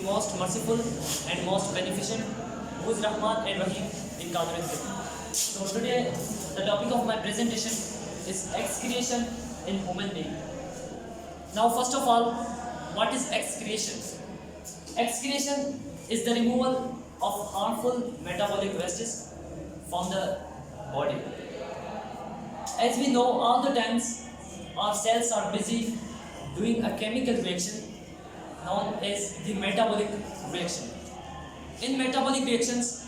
most merciful and most beneficent, who is Rahman and Rahim in Qadir al-Karim. So today the topic of my presentation is excretion in human being. Now first of all, what is excretion? Excretion is the removal of harmful metabolic wastes from the body. As we know, all the times our cells are busy doing a chemical reaction known as the metabolic reaction. In metabolic reactions,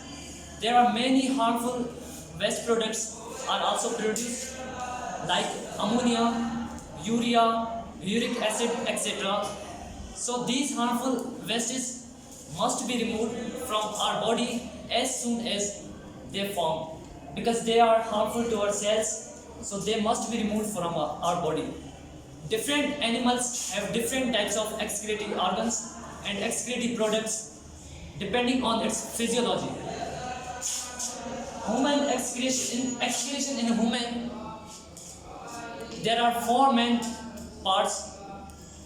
there are many harmful waste products are also produced like ammonia, urea, uric acid, etc. So these harmful wastes must be removed from our body as soon as they form, because they are harmful to our cells, so they must be removed from our body. Different animals have different types of excretory organs and excretory products depending on its physiology. Human excretion in human, there are four main parts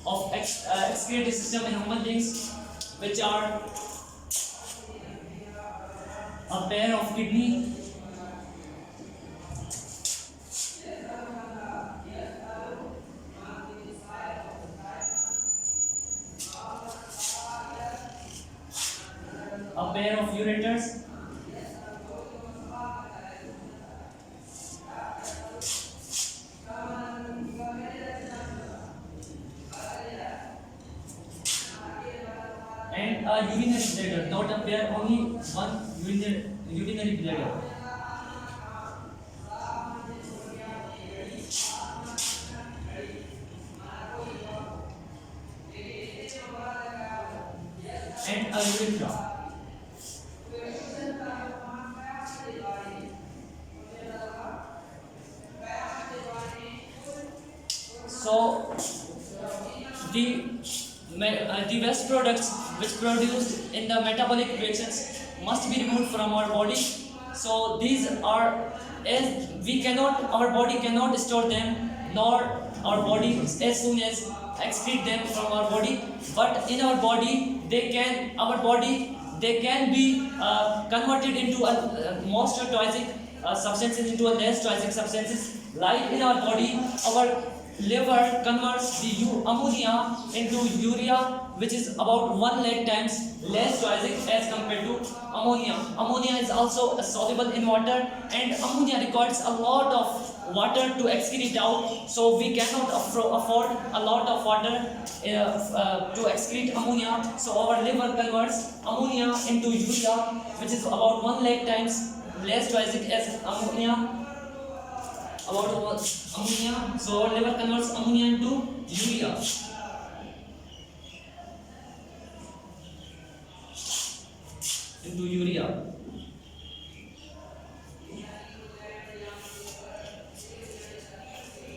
of excretory system in human beings, which are a pair of kidney, a pair of ureters, and a urinary bladder, not a pair, only one urinary bladder. And a urethra. So the waste products which produced in the metabolic reactions must be removed from our body. So these are, as our body cannot store them, nor our body as soon as excrete them from our body, but in our body they can be converted into a more toxic substances into a less toxic substances. Like in our body, our liver converts the ammonia into urea, which is about 1 lakh times less toxic as compared to ammonia. Ammonia is also soluble in water, and ammonia requires a lot of water to excrete out, so we cannot afford a lot of water to excrete ammonia. So our liver converts ammonia into urea, which is about 1 lakh times less toxic as ammonia. So our liver converts ammonia into urea.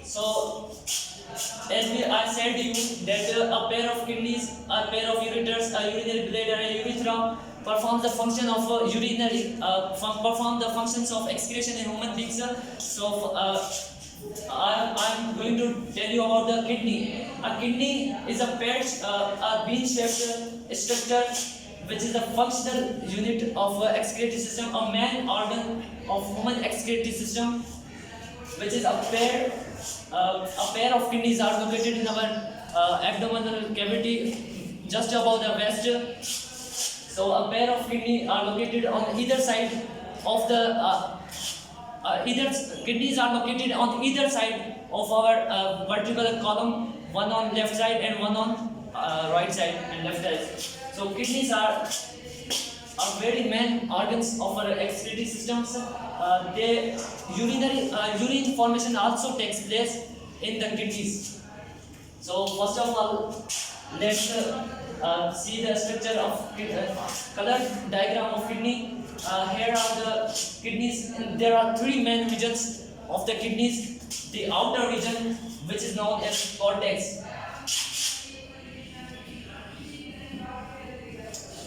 So as I said to you that a pair of kidneys, a pair of ureters, a urinary bladder, a urethra perform the function of perform the functions of excretion in human beings. So I'm going to tell you about the kidney. A kidney is a bean-shaped structure which is the functional unit of excretory system, a main organ of human excretory system, which is a pair of kidneys are located in our abdominal cavity just above the waist. So a pair of kidneys are located on either side of the kidneys are located on either side of our vertebral column, one on left side and one on right side and left side. So kidneys are very main organs of our excretory systems. Urine formation also takes place in the kidneys. So first of all, let's see the structure of color diagram of kidney. Here are the kidneys. There are three main regions of the kidneys. The outer region, which is known as cortex.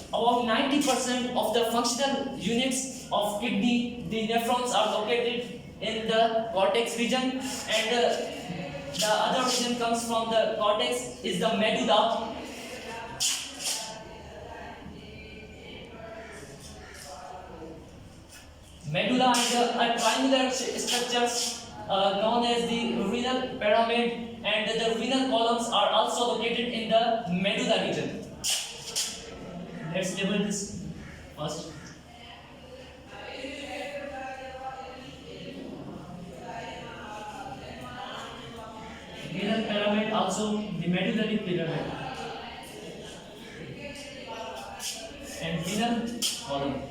About 90% of the functional units of kidney, the nephrons are located in the cortex region, and the other region comes from the cortex is the medulla. behind a triangular structure known as the renal pyramid, and the renal columns are also located in the medulla region. Let's label this first. Renal pyramid, also the medullary pyramid, and renal column.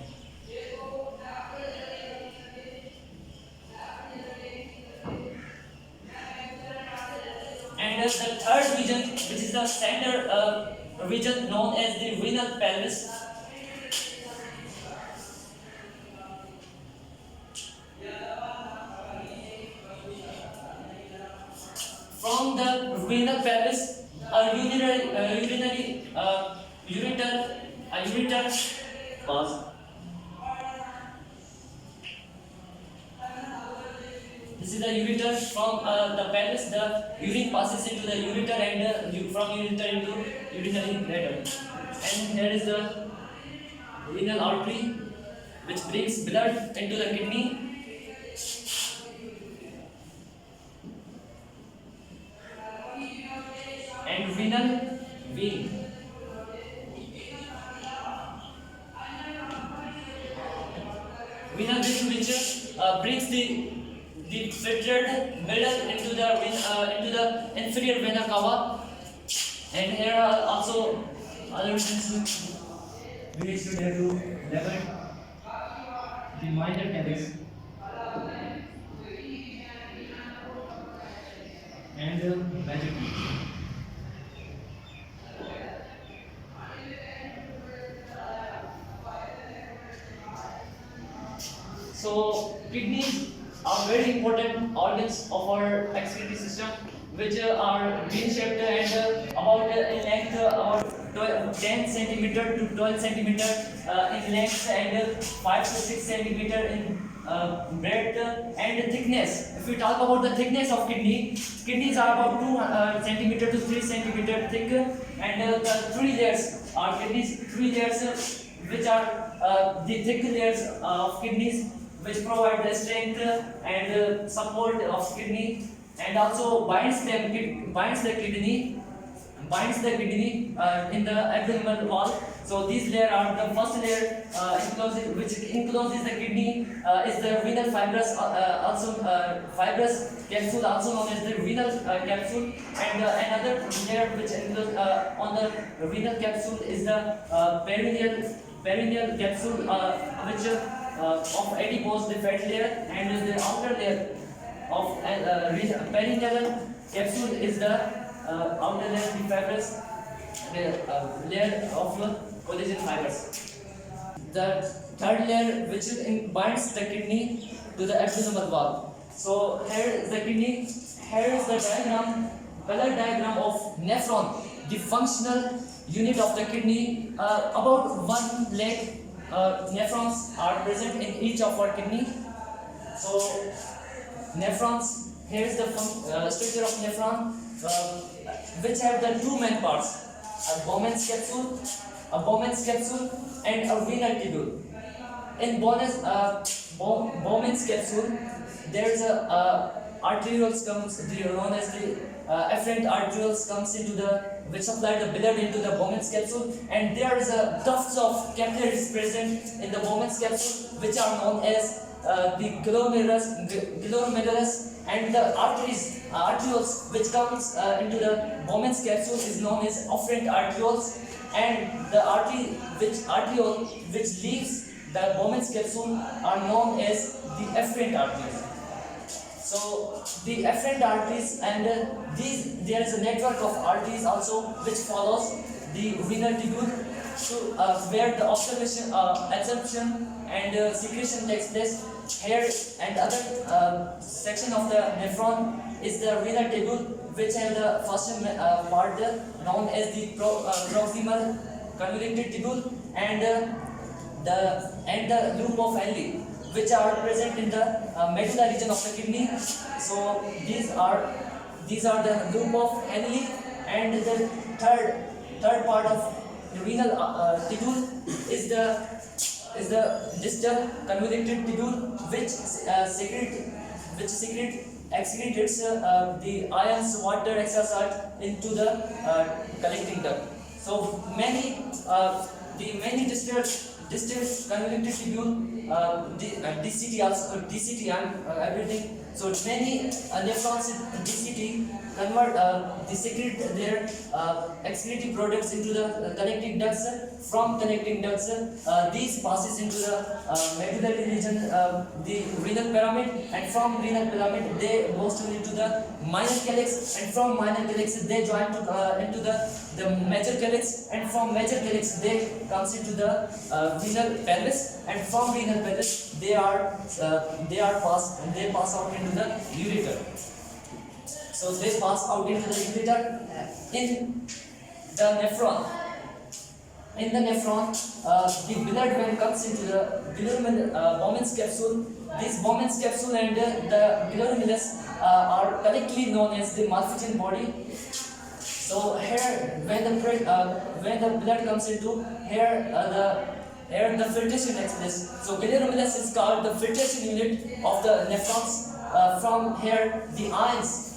And the third region, which is the center region known as the renal pelvis. From the renal pelvis, a ureter pause. This is the ureter. From the pelvis, the urine passes into the ureter, and from ureter into urinary bladder. And here is the renal artery, which brings blood into the kidney. And renal vein. Renal vein, which brings the filtered blood into the inferior vena cava. And here are also other things we should have to level the minor cavities and magic. So kidneys are very important organs of our excretory system, which are bean-shaped and about in length about 10 centimeter to 12 centimeter in length, and 5 to 6 centimeter in breadth and thickness. If we talk about the thickness of kidneys are about 2 centimeter to 3 centimeter thick, and the three layers are kidneys, which are the thick layers of kidneys, which provide the strength and support of kidney, and also binds the kidney in the abdominal wall. So these layers are the first layer which encloses the kidney is the renal fibrous fibrous capsule, also known as the renal capsule, and another layer which encloses on the renal capsule is the perineal capsule, which of adipose, the fat layer, and the outer layer of perineal capsule is the outer layer, the fibrous layer of collagen fibers. The third layer, which binds the kidney to the abdominal wall. So here is the kidney. Here is the color diagram of nephron, the functional unit of the kidney. About 1 lakh nephrons are present in each of our kidney. So nephrons, here is the structure of nephron, which have the two main parts: a Bowman's capsule, and a renal tubule. In Bowman's capsule, there is a arterioles comes, known as the afferent arterioles comes into which supply the blood into the Bowman's capsule, and there is a tufts of capillaries present in the Bowman's capsule, which are known as the glomerulus, and the arterioles which comes into the Bowman's capsule is known as afferent arterioles, and the arteriole which leaves the Bowman's capsule are known as the afferent arteries. So the afferent arteries, and there is a network of arteries also which follows the renal tubule, where the absorption and secretion takes place. Here and other section of the nephron is the renal tubule, which have the first part known as the proximal convoluted tubule, and the loop of Henle, which are present in the medulla region of the kidney. So these are the loop of Henle, and the third part of the renal tubule is is the distal convoluted tubule which excretes the ions, water, extra salt into the collecting duct. So many distal convoluted tubule, DCT also, DCT and everything. So many nephrons in DCT convert they secrete their excretory products into the connecting ducts. From connecting ducts, these passes into the medullary region, the renal pyramid, and from renal pyramid they goes into the minor calyx, and from minor calyx they join to into the major calyx, and from major calyx they comes into the renal pelvis, and from renal pelvis they pass out into the ureter. So they pass out into the ureter in the nephron. In the nephron, the blood when comes into the Bowman's capsule. This Bowman's capsule and the glomerulus are collectively known as the Malpighian body. So here, when the blood comes into here, the filtration takes place. So glomerulus is called the filtration unit of the nephrons. From here, the ions,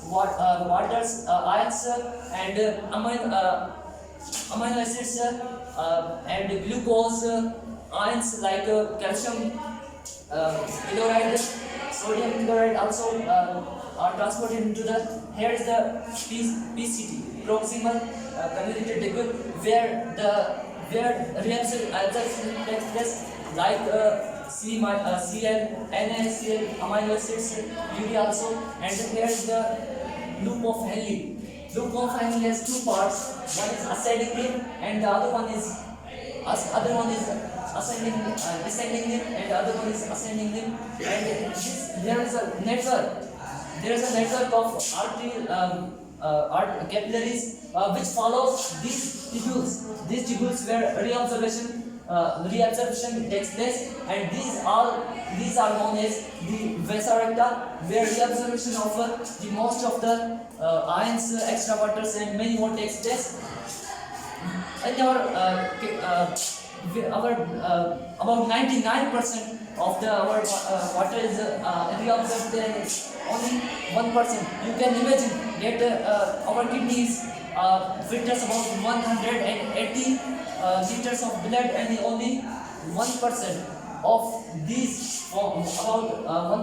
waters, ions and amino acids and glucose, ions like calcium chloride, sodium chloride also are transported into the. Here is the PCT, proximal convoluted tubule, where reaction takes place, like Cl, NaCl, amino acids, urea also, and here is the loop of Henle. Loop of Henle has two parts. One is ascending limb, and the other one is descending limb, and the other one is ascending limb. And there is a network. There is a network of capillaries which follows these tubules. These tubules where reabsorption takes place, and these are known as the vasa recta, where reabsorption of the most of the ions, extra waters, and many more takes place. And about 99% of the our water is reabsorbed, and only 1%. You can imagine that our kidneys filters about 180 liters of blood, and only 1% of these about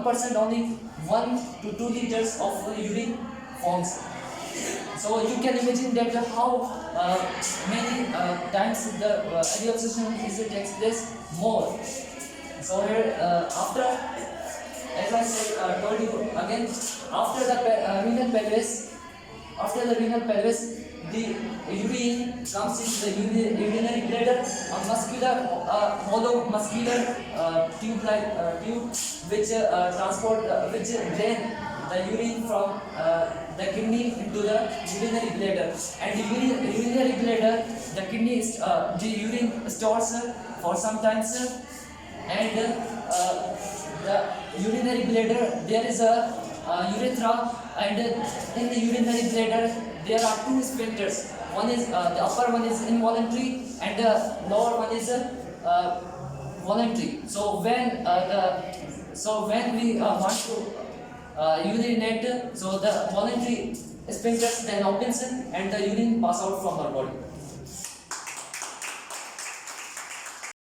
1% only 1 to 2 liters of urine forms. So you can imagine that how many times the reabsorption takes place more. So here after, as I said, told you again, after the renal pelvis, the urine comes into the urinary bladder, a muscular, hollow muscular tube which drain the urine from the kidney into the urinary bladder. And the urinary bladder, the urine stores for some time, and the urinary bladder, there is a urethra, and in the urinary bladder there are two sphincters. One is the upper one is involuntary, and the lower one is voluntary. So when we want to urinate, so the voluntary sphincters then opens, and the urine pass out from our body.